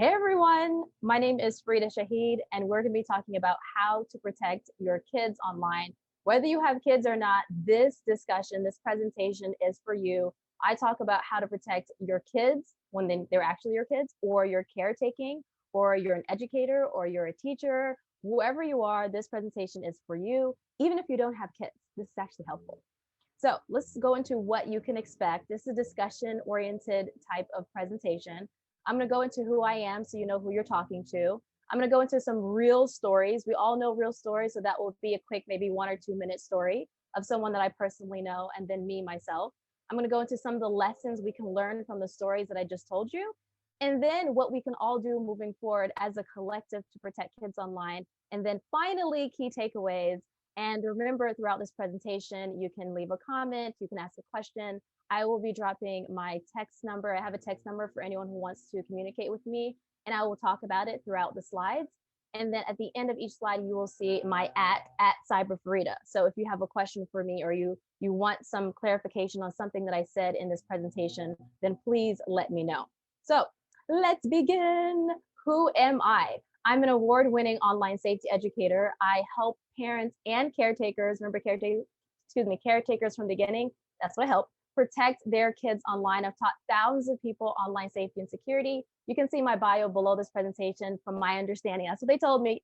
Hey everyone, my name is Fareedah Shaheed, and we're going to be talking about how to protect your kids online. Whether you have kids or not, this discussion, this presentation is for you. I talk about how to protect your kids when they're actually your kids, or you're caretaking, or you're an educator, or you're a teacher. Whoever you are, this presentation is for you. Even if you don't have kids, this is actually helpful. So let's go into what you can expect. This is a discussion-oriented type of presentation. I'm going to go into who I am so you know who you're talking to. I'm going to go into some real stories. We all know real stories, so that will be a quick, maybe 1 or 2 minute story of someone that I personally know, and then me, myself. I'm going to go into some of the lessons we can learn from the stories that I just told you, and then what we can all do moving forward as a collective to protect kids online. And then finally, key takeaways. And remember, throughout this presentation, you can leave a comment, you can ask a question. I will be dropping my text number. I have a text number for anyone who wants to communicate with me, and I will talk about it throughout the slides. And then at the end of each slide, you will see my at CyberFareedah. So if you have a question for me, or you want some clarification on something that I said in this presentation, then please let me know. So let's begin. Who am I? I'm an award-winning online safety educator. I help parents and caretakers, remember caretakers from the beginning, that's what I help, protect their kids online. I've taught thousands of people online safety and security. You can see my bio below this presentation. From my understanding, that's what they told me.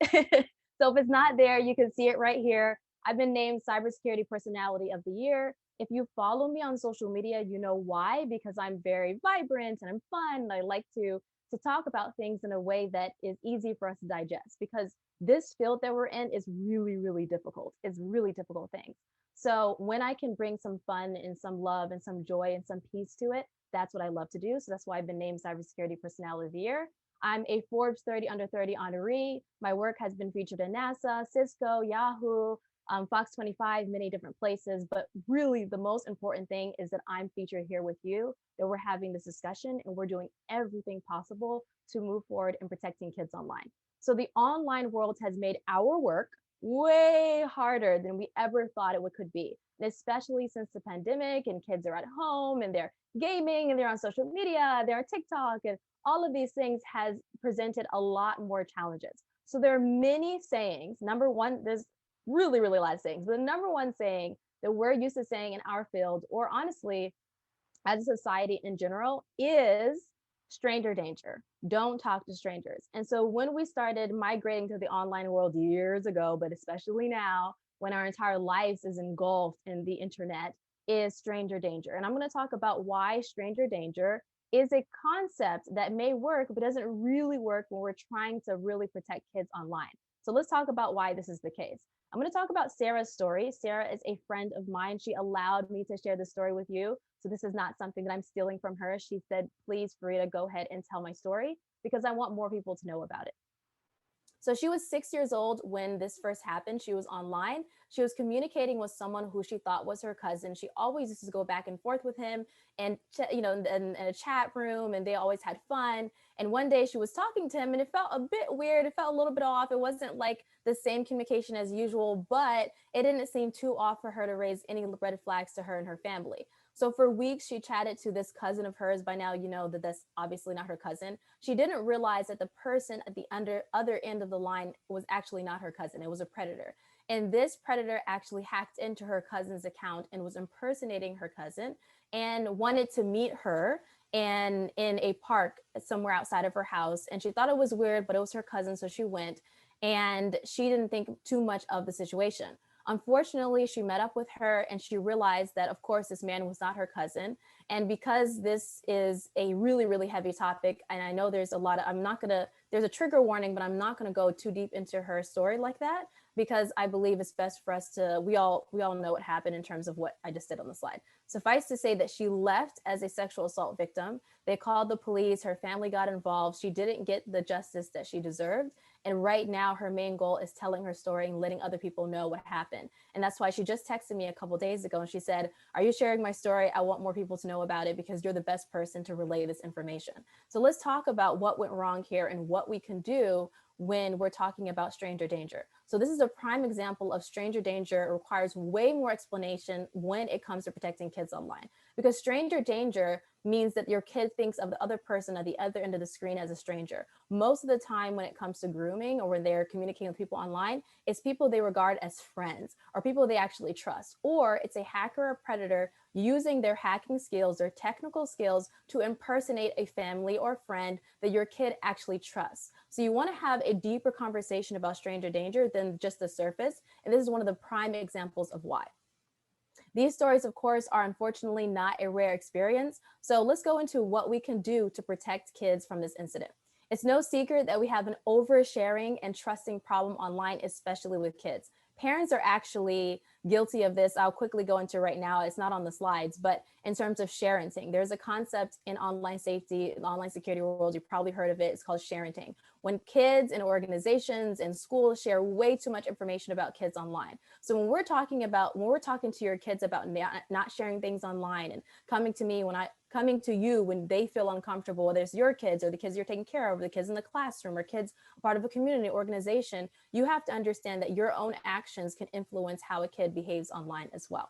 So if it's not there, you can see it right here. I've been named Cybersecurity Personality of the Year. If you follow me on social media, you know why, because I'm very vibrant and I'm fun. And I like to talk about things in a way that is easy for us to digest, because this field that we're in is really, really difficult. It's really difficult thing. So when I can bring some fun and some love and some joy and some peace to it, that's what I love to do. So that's why I've been named Cybersecurity Personality of the Year. I'm a Forbes 30 Under 30 honoree. My work has been featured in NASA, Cisco, Yahoo, Fox 25, many different places. But really the most important thing is that I'm featured here with you, that we're having this discussion and we're doing everything possible to move forward in protecting kids online. So the online world has made our work way harder than we ever thought it could be. And especially since the pandemic and kids are at home and they're gaming and they're on social media, they're on TikTok, and all of these things has presented a lot more challenges. So there are many sayings. Number one, there's really, really a lot of sayings. But the number one saying that we're used to saying in our field, or honestly, as a society in general, is stranger danger. Don't talk to strangers. And so when we started migrating to the online world years ago, but especially now, when our entire lives is engulfed in the internet, is stranger danger. And I'm going to talk about why stranger danger is a concept that may work, but doesn't really work when we're trying to really protect kids online. So let's talk about why this is the case. I'm going to talk about Sarah's story. Sarah is a friend of mine. She allowed me to share this story with you. So this is not something that I'm stealing from her. She said, please, Fareedah, go ahead and tell my story, because I want more people to know about it. So she was 6 years old when this first happened. She was online. She was communicating with someone who she thought was her cousin. She always used to go back and forth with him, and in a chat room, and they always had fun. And one day she was talking to him, and it felt a bit weird. It felt a little bit off. It wasn't like the same communication as usual, but it didn't seem too off for her to raise any red flags to her and her family. So for weeks, she chatted to this cousin of hers. By now, you know that that's obviously not her cousin. She didn't realize that the person at the other end of the line was actually not her cousin. It was a predator. And this predator actually hacked into her cousin's account and was impersonating her cousin and wanted to meet her and in a park somewhere outside of her house. And she thought it was weird, but it was her cousin. So she went, and she didn't think too much of the situation. Unfortunately, she met up with her and she realized that, of course, this man was not her cousin. And because this is a really, really heavy topic, and I know there's a lot of, there's a trigger warning, but I'm not going to go too deep into her story like that, because I believe it's best for us to, we all know what happened in terms of what I just did on the slide. Suffice to say that she left as a sexual assault victim. They called the police, her family got involved. She didn't get the justice that she deserved. And right now her main goal is telling her story and letting other people know what happened. And that's why she just texted me a couple of days ago and she said, are you sharing my story? I want more people to know about it because you're the best person to relay this information. So let's talk about what went wrong here and what we can do when we're talking about stranger danger. So this is a prime example of stranger danger. It requires way more explanation when it comes to protecting kids online, because stranger danger means that your kid thinks of the other person at the other end of the screen as a stranger. Most of the time when it comes to grooming or when they're communicating with people online, it's people they regard as friends or people they actually trust, or it's a hacker or predator using their hacking skills, their technical skills to impersonate a family or friend that your kid actually trusts. So you want to have a deeper conversation about stranger danger than just the surface. And this is one of the prime examples of why. These stories, of course, are unfortunately not a rare experience. So let's go into what we can do to protect kids from this incident. It's no secret that we have an oversharing and trusting problem online, especially with kids. Parents are actually guilty of this. I'll quickly go into right now. It's not on the slides, but in terms of sharenting, there's a concept in online safety, the online security world, you've probably heard of it. It's called sharenting. When kids and organizations and schools share way too much information about kids online. So when we're talking to your kids about not sharing things online and coming to you when they feel uncomfortable, whether it's your kids or the kids you're taking care of, or the kids in the classroom or kids part of a community organization, you have to understand that your own actions can influence how a kid behaves online as well.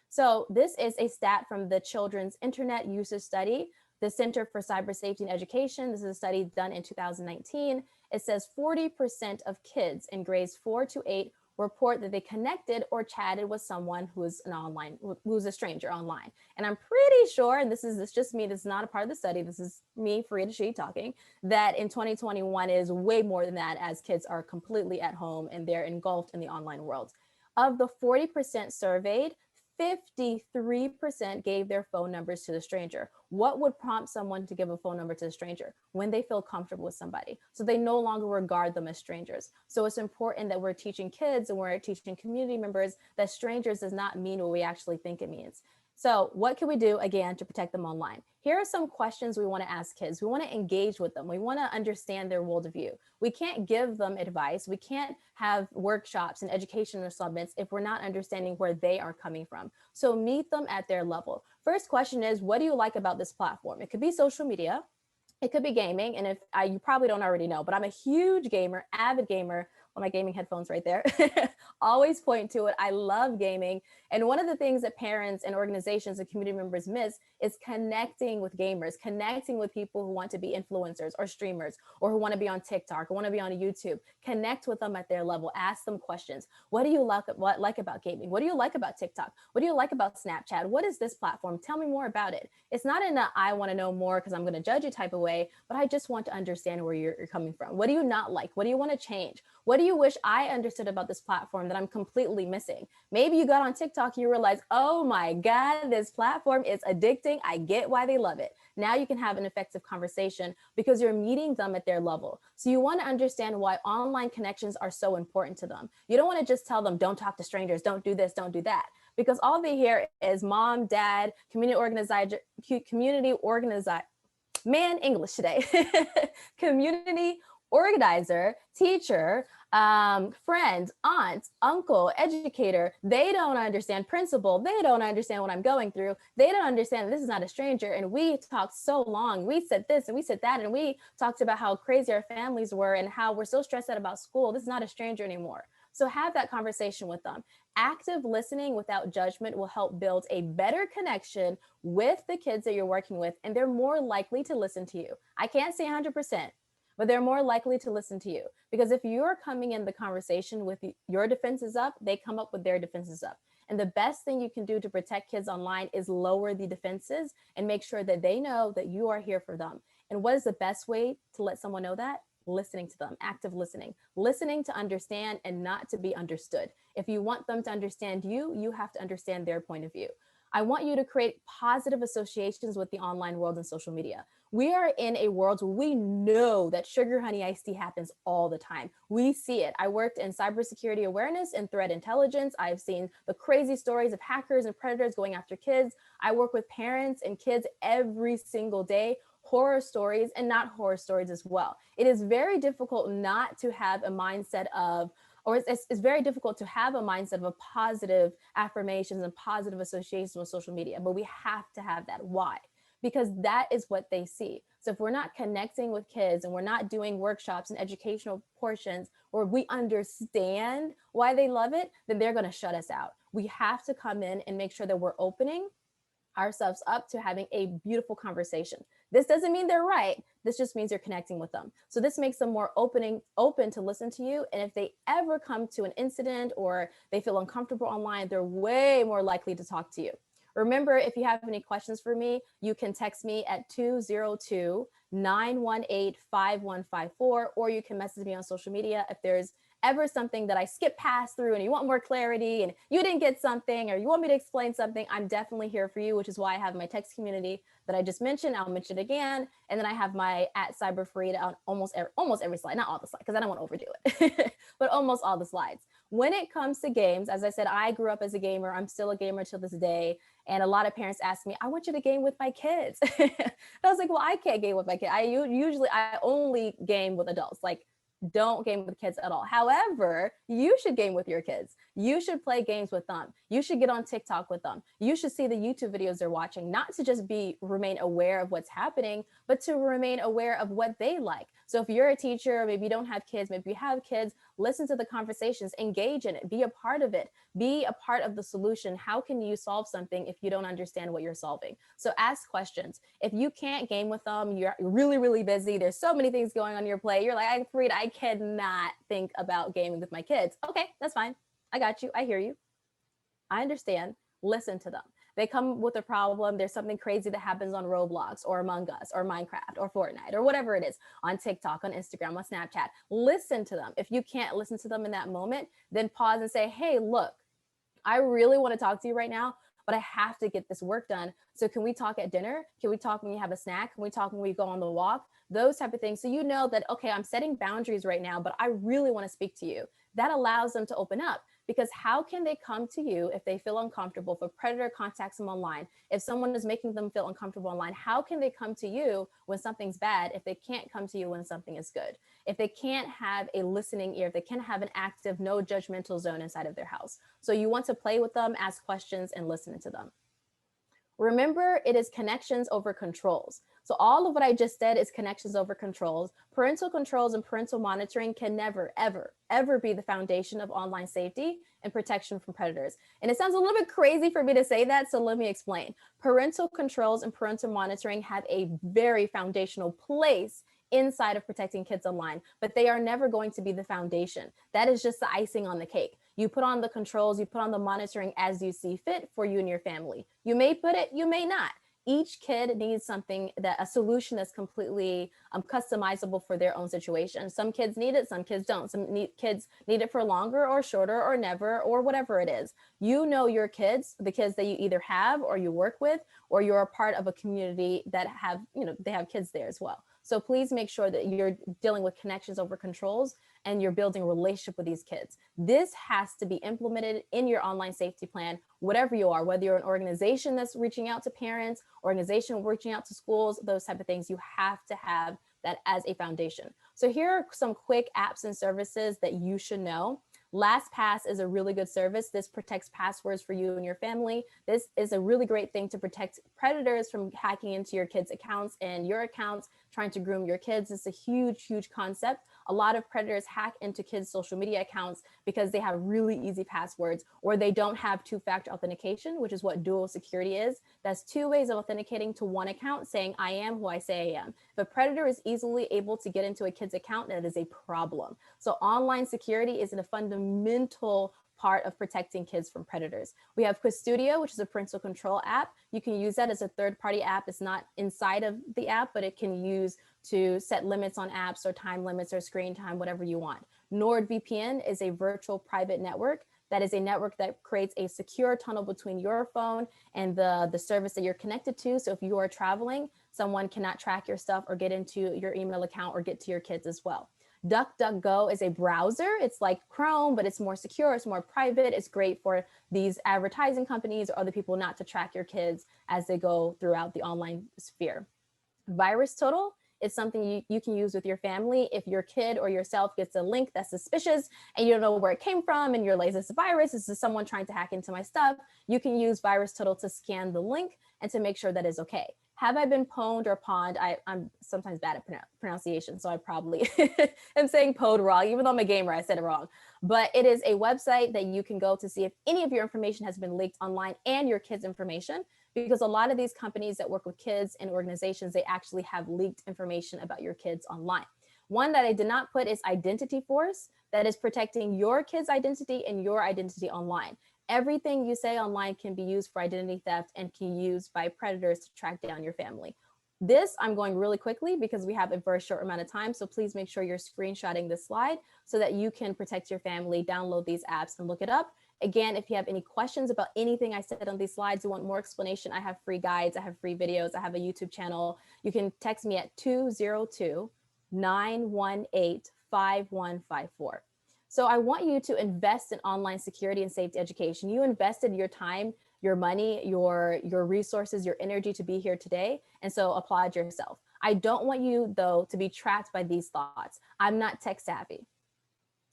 So this is a stat from the Children's Internet Usage Study, the Center for Cyber Safety and Education. This is a study done in 2019. It says 40% of kids in grades 4 to 8 report that they connected or chatted with someone who's a stranger online. And I'm pretty sure, and this is just me, this is not a part of the study, this is me, Fareedah Shaheed, talking, that in 2021 is way more than that, as kids are completely at home and they're engulfed in the online world. Of the 40% surveyed, 53% gave their phone numbers to the stranger. What would prompt someone to give a phone number to a stranger? When they feel comfortable with somebody. So they no longer regard them as strangers. So it's important that we're teaching kids and we're teaching community members that strangers does not mean what we actually think it means. So what can we do, again, to protect them online? Here are some questions we want to ask kids. We want to engage with them. We want to understand their worldview. We can't give them advice. We can't have workshops and educational summits if we're not understanding where they are coming from. So meet them at their level. First question is, what do you like about this platform? It could be social media. It could be gaming. And if you probably don't already know, but I'm a huge gamer, avid gamer. Well, my gaming headphones right there. Always point to it. I love gaming. And one of the things that parents and organizations and community members miss is connecting with gamers, connecting with people who want to be influencers or streamers, or who want to be on TikTok or want to be on YouTube. Connect with them at their level. Ask them questions. What do you like about gaming? What do you like about TikTok? What do you like about Snapchat? What is this platform? Tell me more about it. It's not in a I want to know more because I'm going to judge you type of way, but I just want to understand where you're coming from. What do you not like? What do you want to change? What do you wish I understood about this platform that I'm completely missing? Maybe you got on TikTok, you realize, oh my God, this platform is addicting. I get why they love it. Now you can have an effective conversation because you're meeting them at their level. So you want to understand why online connections are so important to them. You don't want to just tell them, don't talk to strangers, don't do this, don't do that. Because all they hear is mom, dad, community organizer, man, English today, community organizer, teacher, friend, aunt, uncle, educator. They don't understand principal. They don't understand what I'm going through. They don't understand this is not a stranger. And we talked so long. We said this and we said that. And we talked about how crazy our families were and how we're so stressed out about school. This is not a stranger anymore. So have that conversation with them. Active listening without judgment will help build a better connection with the kids that you're working with, and they're more likely to listen to you. I can't say 100%, but they're more likely to listen to you, because if you're coming in the conversation with your defenses up, they come up with their defenses up. And the best thing you can do to protect kids online is lower the defenses and make sure that they know that you are here for them. And what is the best way to let someone know that? Listening to them, active listening to understand and not to be understood. If you want them to understand you, you have to understand their point of view. I want you to create positive associations with the online world and social media. We are in a world where we know that sugar honey iced tea happens all the time. We see it. I worked in cybersecurity awareness and threat intelligence. I've seen the crazy stories of hackers and predators going after kids. I work with parents and kids every single day. Horror stories and not horror stories as well. It is very difficult not to have a mindset of, or it's very difficult to have a mindset of positive affirmations and positive associations with social media, but we have to have that. Why? Because that is what they see. So if we're not connecting with kids and we're not doing workshops and educational portions where we understand why they love it, then they're going to shut us out. We have to come in and make sure that we're opening ourselves up to having a beautiful conversation. This doesn't mean they're right. This just means you're connecting with them. So this makes them more open to listen to you. And if they ever come to an incident or they feel uncomfortable online, they're way more likely to talk to you. Remember, if you have any questions for me, you can text me at 202-918-5154, or you can message me on social media if there's ever something that I skip past through and you want more clarity and you didn't get something or you want me to explain something. I'm definitely here for you, which is why I have my text community that I just mentioned. I'll mention it again. And then I have my at CyberFareedah on almost every slide, not all the slides, because I don't want to overdo it, but almost all the slides. When it comes to games, as I said, I grew up as a gamer. I'm still a gamer till this day. And a lot of parents ask me, I want you to game with my kids. I was like, well, I can't game with my kids. I only game with adults. Like, don't game with kids at all. However, you should game with your kids. You should play games with them. You should get on TikTok with them. You should see the YouTube videos they're watching, not to just remain aware of what's happening, but to remain aware of what they like. So if you're a teacher, maybe you don't have kids, maybe you have kids, listen to the conversations, engage in it, be a part of it, be a part of the solution. How can you solve something if you don't understand what you're solving? So ask questions. If you can't game with them, you're really, really busy. There's so many things going on your plate. You're like, Fareedah, I cannot think about gaming with my kids. Okay, that's fine. I got you. I hear you. I understand. Listen to them. They come with a problem. There's something crazy that happens on Roblox or Among Us or Minecraft or Fortnite or whatever it is, on TikTok, on Instagram, on Snapchat. Listen to them. If you can't listen to them in that moment, then pause and say, hey, look, I really want to talk to you right now, but I have to get this work done. So can we talk at dinner? Can we talk when you have a snack? Can we talk when we go on the walk? Those type of things. So you know that, okay, I'm setting boundaries right now, but I really want to speak to you. That allows them to open up. Because how can they come to you if they feel uncomfortable, if a predator contacts them online, if someone is making them feel uncomfortable online, how can they come to you when something's bad if they can't come to you when something is good? If they can't have a listening ear, if they can't have an active, no judgmental zone inside of their house. So you want to play with them, ask questions, and listen to them. Remember, it is connections over controls. So all of what I just said is connections over controls. Parental controls and parental monitoring can never, ever, ever be the foundation of online safety and protection from predators. And it sounds a little bit crazy for me to say that, so let me explain. Parental controls and parental monitoring have a very foundational place inside of protecting kids online, but they are never going to be the foundation. That is just the icing on the cake. You put on the controls, you put on the monitoring as you see fit for you and your family. You may put it, you may not. Each kid needs something, a solution that's completely customizable for their own situation. Some kids need it, some kids don't. Kids need it for longer or shorter or never or whatever it is. You know your kids, the kids that you either have or you work with, or you're a part of a community that have, they have kids there as well. So please make sure that you're dealing with connections over controls and you're building a relationship with these kids. This has to be implemented in your online safety plan, whatever you are, whether you're an organization that's reaching out to parents, organization reaching out to schools, those type of things, you have to have that as a foundation. So here are some quick apps and services that you should know. LastPass is a really good service. This protects passwords for you and your family. This is a really great thing to protect predators from hacking into your kids' accounts and your accounts, trying to groom your kids. It's a huge, huge concept. A lot of predators hack into kids' social media accounts because they have really easy passwords, or they don't have two-factor authentication, which is what dual security is. That's two ways of authenticating to one account, saying I am who I say I am. If a predator is easily able to get into a kid's account, that is a problem. So online security is a fundamental part of protecting kids from predators. We have Quistudio, which is a parental control app. You can use that as a third-party app. It's not inside of the app, but it can use to set limits on apps or time limits or screen time, whatever you want. NordVPN is a virtual private network. That is a network that creates a secure tunnel between your phone and the service that you're connected to. So if you are traveling, someone cannot track your stuff or get into your email account or get to your kids as well. DuckDuckGo is a browser. It's like Chrome, but it's more secure, it's more private. It's great for these advertising companies or other people not to track your kids as they go throughout the online sphere. VirusTotal is something you can use with your family. If your kid or yourself gets a link that's suspicious and you don't know where it came from and you're like, is this a virus? Is this someone trying to hack into my stuff? You can use VirusTotal to scan the link and to make sure that is okay. Have I been pwned or pawned? I'm sometimes bad at pronunciation, so I probably am saying pwned wrong. Even though I'm a gamer, I said it wrong. But it is a website that you can go to see if any of your information has been leaked online and your kids' information. because a lot of these companies that work with kids and organizations, they actually have leaked information about your kids online. One that I did not put is Identity Force, that is protecting your kid's identity and your identity online. Everything you say online can be used for identity theft and can be used by predators to track down your family. This I'm going really quickly because we have a very short amount of time. So please make sure you're screenshotting this slide so that you can protect your family, download these apps and look it up. Again, if you have any questions about anything I said on these slides, you want more explanation, I have free guides, I have free videos, I have a YouTube channel. You can text me at 202-918-5154. So I want you to invest in online security and safety education. You invested your time, your money, your resources, your energy to be here today. And so applaud yourself. I don't want you, though, to be trapped by these thoughts. I'm not tech savvy.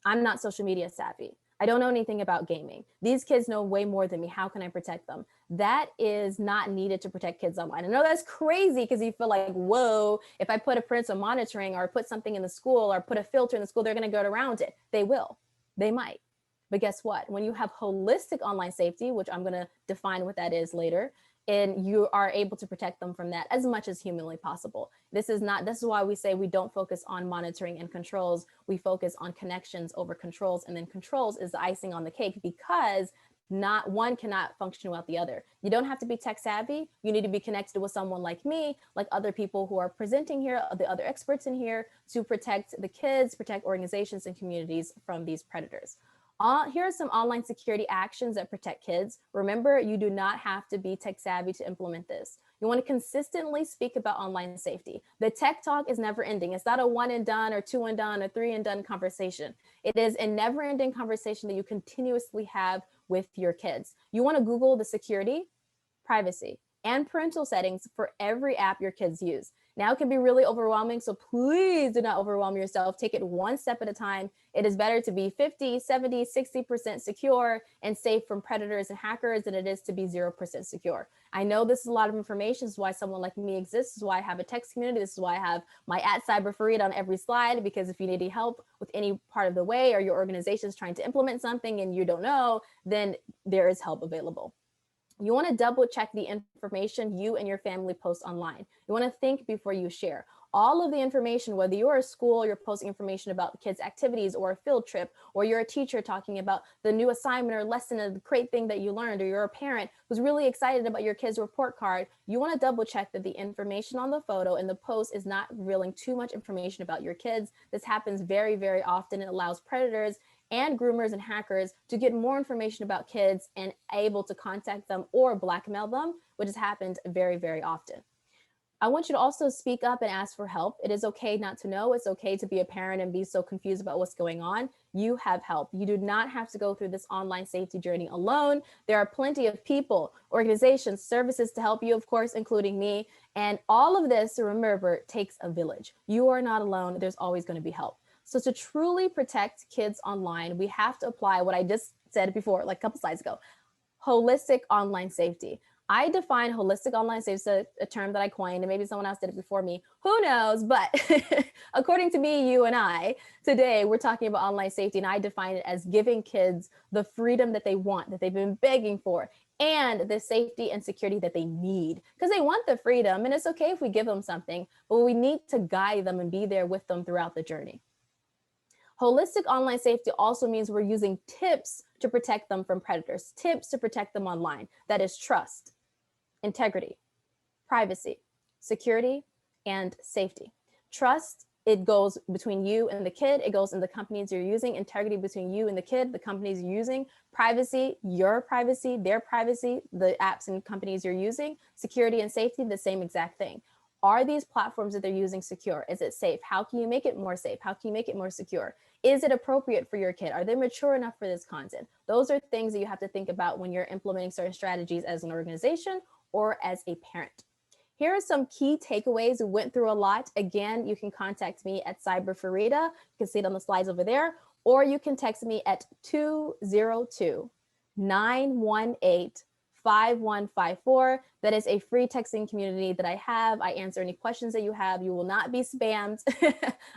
I'm not social media savvy. I don't know anything about gaming. These kids know way more than me. How can I protect them? That is not needed to protect kids online. I know that's crazy because you feel like, whoa, if I put a parental monitoring or put something in the school or put a filter in the school, they're going to go around it. They will. They might. But guess what? When you have holistic online safety, which I'm going to define what that is later, and you are able to protect them from that as much as humanly possible. This is why we say we don't focus on monitoring and controls. We focus on connections over controls, and then controls is the icing on the cake because not one cannot function without the other. You don't have to be tech savvy. You need to be connected with someone like me, like other people who are presenting here, the other experts in here, to protect the kids, protect organizations and communities from these predators. Here are some online security actions that protect kids. Remember, you do not have to be tech savvy to implement this. You want to consistently speak about online safety. The tech talk is never ending. It's not a one and done or two and done or three and done conversation. It is a never ending conversation that you continuously have with your kids. You want to Google the security, privacy, and parental settings for every app your kids use. Now it can be really overwhelming, so please do not overwhelm yourself. Take it one step at a time. It is better to be 50, 70, 60% secure and safe from predators and hackers than it is to be 0% secure. I know this is a lot of information. This is why someone like me exists. This is why I have a text community. This is why I have my @CyberFareedah on every slide, because if you need any help with any part of the way or your organization is trying to implement something and you don't know, then there is help available. You want to double check the information you and your family post online. You want to think before you share. All of the information, whether you're a school, you're posting information about kids' activities or a field trip, or you're a teacher talking about the new assignment or lesson of the great thing that you learned, or you're a parent who's really excited about your kid's report card, you want to double check that the information on the photo and the post is not revealing too much information about your kids. This happens very, very often. It allows predators and groomers and hackers to get more information about kids and able to contact them or blackmail them, which has happened very, very often. I want you to also speak up and ask for help. It is okay not to know. It's okay to be a parent and be so confused about what's going on. You have help. You do not have to go through this online safety journey alone. There are plenty of people, organizations, services to help you, of course, including me. And all of this, remember, takes a village. You are not alone. There's always going to be help. So to truly protect kids online, we have to apply what I just said before, like a couple slides ago, holistic online safety. I define holistic online safety as a term that I coined, and maybe someone else did it before me. Who knows? But according to me, you and I, today we're talking about online safety, and I define it as giving kids the freedom that they want, that they've been begging for, and the safety and security that they need, because they want the freedom, and it's okay if we give them something, but we need to guide them and be there with them throughout the journey. Holistic online safety also means we're using tips to protect them from predators, tips to protect them online. That is trust, integrity, privacy, security, and safety. Trust, it goes between you and the kid. It goes in the companies you're using. Integrity between you and the kid, the companies you're using. Privacy, your privacy, their privacy, the apps and companies you're using. Security and safety, the same exact thing. Are these platforms that they're using secure? Is it safe? How can you make it more safe? How can you make it more secure? Is it appropriate for your kid? Are they mature enough for this content? Those are things that you have to think about when you're implementing certain strategies as an organization or as a parent. Here are some key takeaways. We went through a lot. Again, you can contact me at CyberFareedah. You can see it on the slides over there, or you can text me at 202-918-5154. That is a free texting community that I have. I answer any questions that you have. You will not be spammed.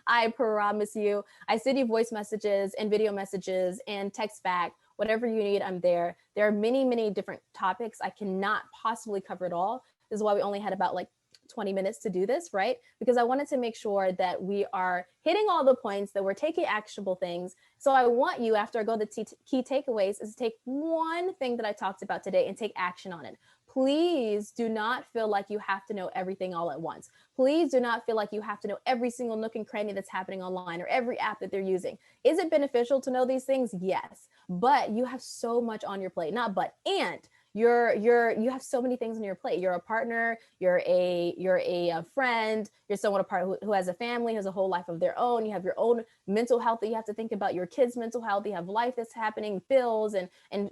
I promise you. I send you voice messages and video messages and text back whatever you need, I'm there. There are many, many different topics. I cannot possibly cover it all. This is why we only had about like 20 minutes to do this, right? Because I wanted to make sure that we are hitting all the points, that we're taking actionable things. So I want you, after I go the key takeaways, is to take one thing that I talked about today and take action on it. Please do not feel like you have to know everything all at once. Please do not feel like you have to know every single nook and cranny that's happening online or every app that they're using. Is it beneficial to know these things? Yes, but you have so much on your plate, not but, and you have so many things on your plate. You're a partner, you're a friend, you're someone who has a family, has a whole life of their own. You have your own mental health that you have to think about, your kids' mental health. You have life that's happening, bills and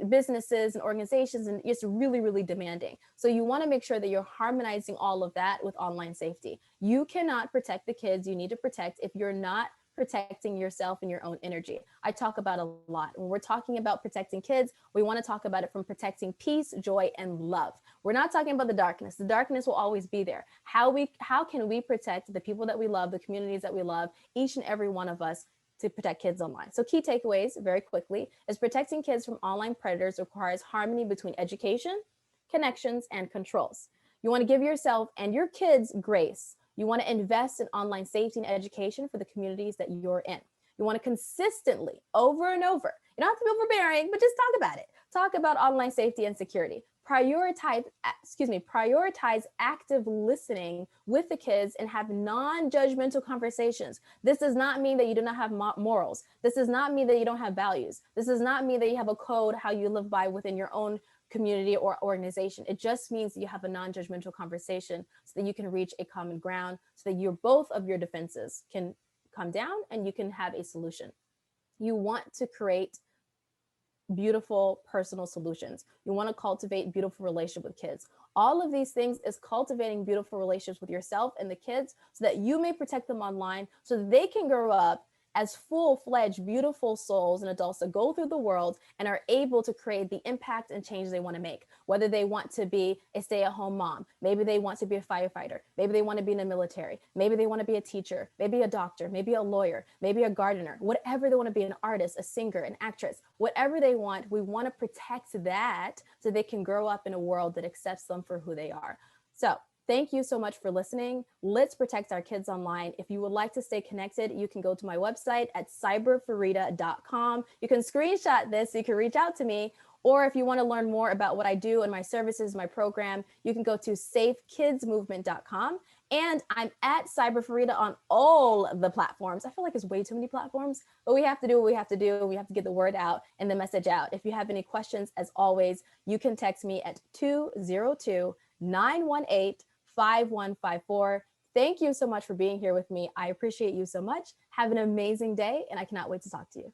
businesses and organizations, and it's really, really demanding. So you want to make sure that you're harmonizing all of that with online safety. You cannot protect the kids you need to protect if you're not protecting yourself and your own energy. I talk about a lot. When we're talking about protecting kids, we want to talk about it from protecting peace, joy, and love. We're not talking about the darkness. The darkness will always be there. How can we protect the people that we love, the communities that we love, each and every one of us, to protect kids online? So key takeaways very quickly is protecting kids from online predators requires harmony between education, connections, and controls. You want to give yourself and your kids grace. You want to invest in online safety and education for the communities that you're in. You want to consistently, over and over, you don't have to be overbearing, but just talk about it. Talk about online safety and security. Prioritize active listening with the kids and have non-judgmental conversations. This does not mean that you do not have morals. This does not mean that you don't have values. This does not mean that you have a code how you live by within your own community or organization. It just means that you have a non-judgmental conversation so that you can reach a common ground, so that both of your defenses can come down and you can have a solution. You want to create beautiful personal solutions. You want to cultivate beautiful relationship with kids. All of these things is cultivating beautiful relationships with yourself and the kids so that you may protect them online, so that they can grow up as full-fledged, beautiful souls and adults that go through the world and are able to create the impact and change they want to make. Whether they want to be a stay-at-home mom, maybe they want to be a firefighter, maybe they want to be in the military, maybe they want to be a teacher, maybe a doctor, maybe a lawyer, maybe a gardener, whatever they want to be, an artist, a singer, an actress, whatever they want, we want to protect that so they can grow up in a world that accepts them for who they are. So thank you so much for listening. Let's protect our kids online. If you would like to stay connected, you can go to my website at CyberFareedah.com. You can screenshot this so you can reach out to me. Or if you want to learn more about what I do and my services, my program, you can go to safekidsmovement.com. And I'm at CyberFareedah on all the platforms. I feel like there's way too many platforms, but we have to do what we have to do. We have to get the word out and the message out. If you have any questions, as always, you can text me at 202-918-5154. Thank you so much for being here with me. I appreciate you so much. Have an amazing day, and I cannot wait to talk to you.